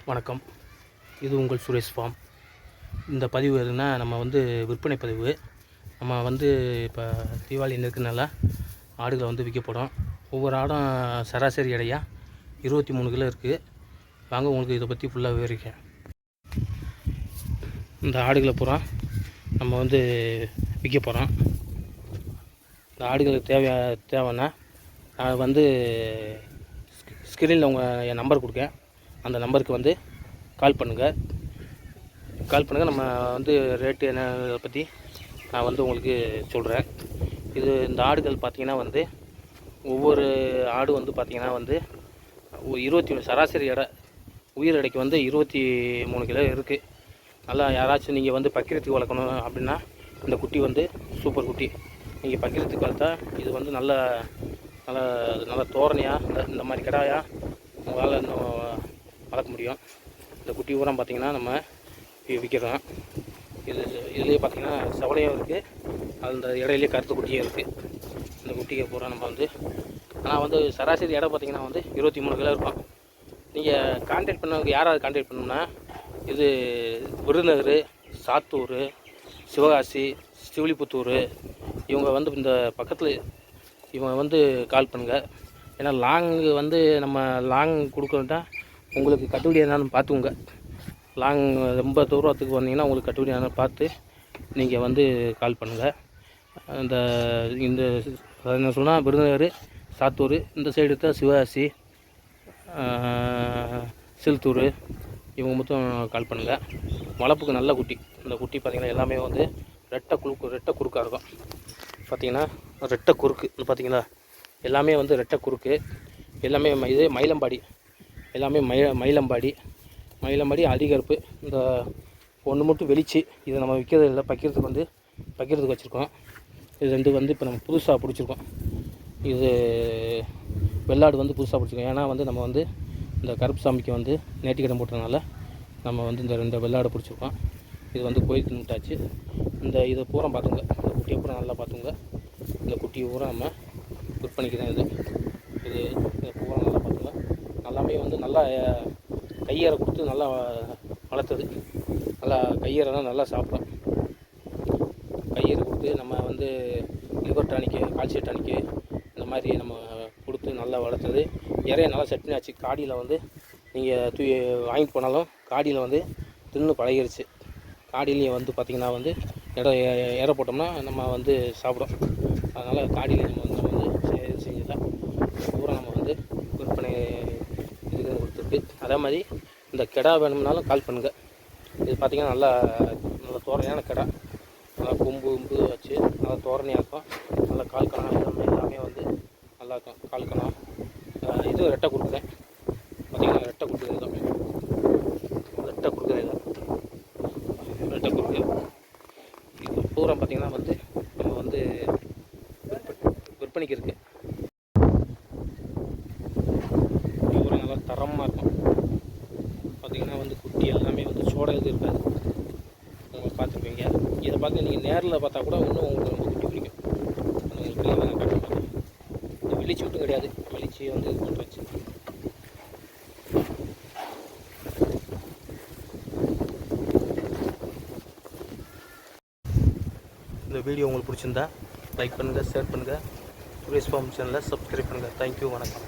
வணக்கம். இது உங்கள் சுரேஷ் ஃபார்ம். இந்த பதிவு எதுனா நம்ம விற்பனை பதிவு. நம்ம இப்போ தீபாவளி நெருக்கனால ஆடுகளை விற்க போகிறோம். ஒவ்வொரு ஆடும் சராசரி எடையா 23 கிலோ இருக்குது. வாங்க உங்களுக்கு இதை பற்றி ஃபுல்லாக விவரிக்கிறேன். இந்த ஆடுகளை பூரா நம்ம விற்க போகிறோம். இந்த ஆடுகளுக்கு தேவைன்னா நான் ஸ்க்ரீனில் என் நம்பர் கொடுக்கேன். அந்த நம்பருக்கு கால் பண்ணுங்கள். நம்ம ரேட்டு என்னதை பற்றி நான் உங்களுக்கு சொல்கிறேன். இந்த ஆடுகள் பார்த்திங்கன்னா ஒவ்வொரு ஆடு பார்த்திங்கன்னா 20 சராசரி எடை உயிர் எடைக்கு 23 கிலோ இருக்குது. நல்லா யாராச்சும் நீங்கள் பக்கிரத்துக்கு வளர்க்கணும் அப்படின்னா இந்த குட்டி சூப்பர் குட்டி. நீங்கள் பக்கிரத்துக்கு வளர்த்தா இது நல்ல நல்ல நல்ல தோரணையாக இந்த மாதிரி கிடாயாக உங்களால் இன்னும் வளர்க்க முடியும். இந்த குட்டி பூரா பார்த்திங்கன்னா நம்ம விற்கிறோம். இதுலேயே பார்த்திங்கன்னா செவலையும் இருக்குது, அந்த இடையிலேயே கருத்து குட்டியும் இருக்குது. இந்த குட்டியை பூரா நம்ம ஆனால் சராசரி இடம் பார்த்திங்கன்னா 23 கிலோ இருக்கும். நீங்கள் கான்டாக்ட் பண்ணவங்க யாராவது கான்டாக்ட் பண்ணோம்னா இது விருதுநகர், சாத்தூர், சிவகாசி, ஸ்ரீவில்லிபுத்தூர் இவங்க இந்த பக்கத்தில் இவங்க கால் பண்ணுங்கள். ஏன்னா நம்ம லாங் கொடுக்குறதா உங்களுக்கு கட்டுப்படி என்னன்னு பார்த்துக்கோங்க. லாங் ரொம்ப தூரத்துக்கு வந்தீங்கன்னா உங்களுக்கு கட்டுப்படி என்னன்னு பார்த்து நீங்கள் கால் பண்ணுங்கள். இந்த என்ன சொன்னால் விருதுநகர், சாத்தூர், இந்த சைடு தான் சிவகாசி, சில்தூர் இவங்க மொத்தம் கால் பண்ணுங்கள். வளர்ப்புக்கு நல்ல குட்டி. இந்த குட்டி பார்த்திங்கன்னா எல்லாமே ரெட்டை குறுக்காக இருக்கும். பார்த்திங்கன்னா ரெட்டை குறுக்கு பார்த்திங்களா, எல்லாமே ரெட்டை குறுக்கு. எல்லாமே இது மயிலம்பாடி, எல்லாமே மயிலம்பாடி அடிகருப்பு. இந்த ஒன்று மட்டும் வெளிச்சு, இதை நம்ம விற்கிறது இல்லை, பக்கிறதுக்கு வச்சுருக்கோம். இது ரெண்டு இப்போ நம்ம புதுசாக பிடிச்சிருக்கோம். இது வெள்ளாடு புதுசாக பிடிச்சிருக்கோம். ஏன்னா நம்ம இந்த கருப்பு சாமிக்கு நேர்த்திக்கடன் போட்டதுனால நம்ம இந்த 2 வெள்ளாடு பிடிச்சிருக்கோம். இது கோயிலுக்கு நிட்டாச்சு. இதை பூரா பார்த்துங்க. இந்த குட்டியை பூரா நல்லா பார்த்துங்க. இந்த குட்டியை பூரா நம்ம விற்பனைக்கு தான் இதை பூரா நல்லா பார்த்துங்க. எல்லாமே நல்லா கையறை கொடுத்து நல்லா வளர்த்தது. நல்லா கையறைலாம் நல்லா சாப்பிடும். கையறை கொடுத்து நம்ம லிவர் டானிக்கு, கால்சியம் டானிக்கு இந்த மாதிரி நம்ம கொடுத்து நல்லா வளர்த்தது. இறைய நல்லா செட் பண்ணியாச்சு. காடியில் நீங்கள் வாங்கிட்டு போனாலும் காடியில் தின்னு பழகிருச்சு. காடிலையும் பார்த்திங்கன்னா இடம் இற போட்டோம்னா நம்ம சாப்பிடும். அதனால் காடியில் நம்ம செஞ்சுதான் பூரா நம்ம விற்பனை இதுக்கு கொடுத்துருக்கு. அதே மாதிரி இந்த கிடா வேணும்னாலும் கால் பண்ணுங்கள். இது பார்த்திங்கன்னா நல்லா நல்ல தோரணையான கிடா. நல்லா கொம்பு வச்சு நல்லா தோரணையாக இருக்கும். நல்லா கால்கணம் எல்லாமே நல்லா இருக்கும். கால்கணம் இது ரெட்டை கொடுக்குறேன். பார்த்திங்கன்னா ரெட்டை கொடுக்குறது தான். ரெட்டை குறுக்கு இது பூரா பார்த்திங்கன்னா நம்ம விற்பனைக்கு இருக்குது. பூரா நல்லா தரமாக இருக்கும். பார்த்திங்கன்னா குட்டி எல்லாமே சோட இது இருக்காது. உங்களுக்கு பார்த்துருப்பீங்க. இதை பார்த்து நீங்கள் நேரில் பார்த்தா கூட இன்னும் உங்களுக்கு ரொம்ப குட்டி பிடிக்கும். உங்களுக்கு நான் காட்ட மாட்டேன். இது வெளிச்சு மட்டும் கிடையாது, வெளிச்சு இது பண்ணுறச்சு. இந்த வீடியோ உங்களுக்கு பிடிச்சிருந்தா லைக் பண்ணுங்கள், ஷேர் பண்ணுங்கள். சுரேஷ் ஃபார்ம் சேனலை சப்ஸ்கிரைப் பண்ணுங்கள். தேங்க்யூ, வணக்கம்.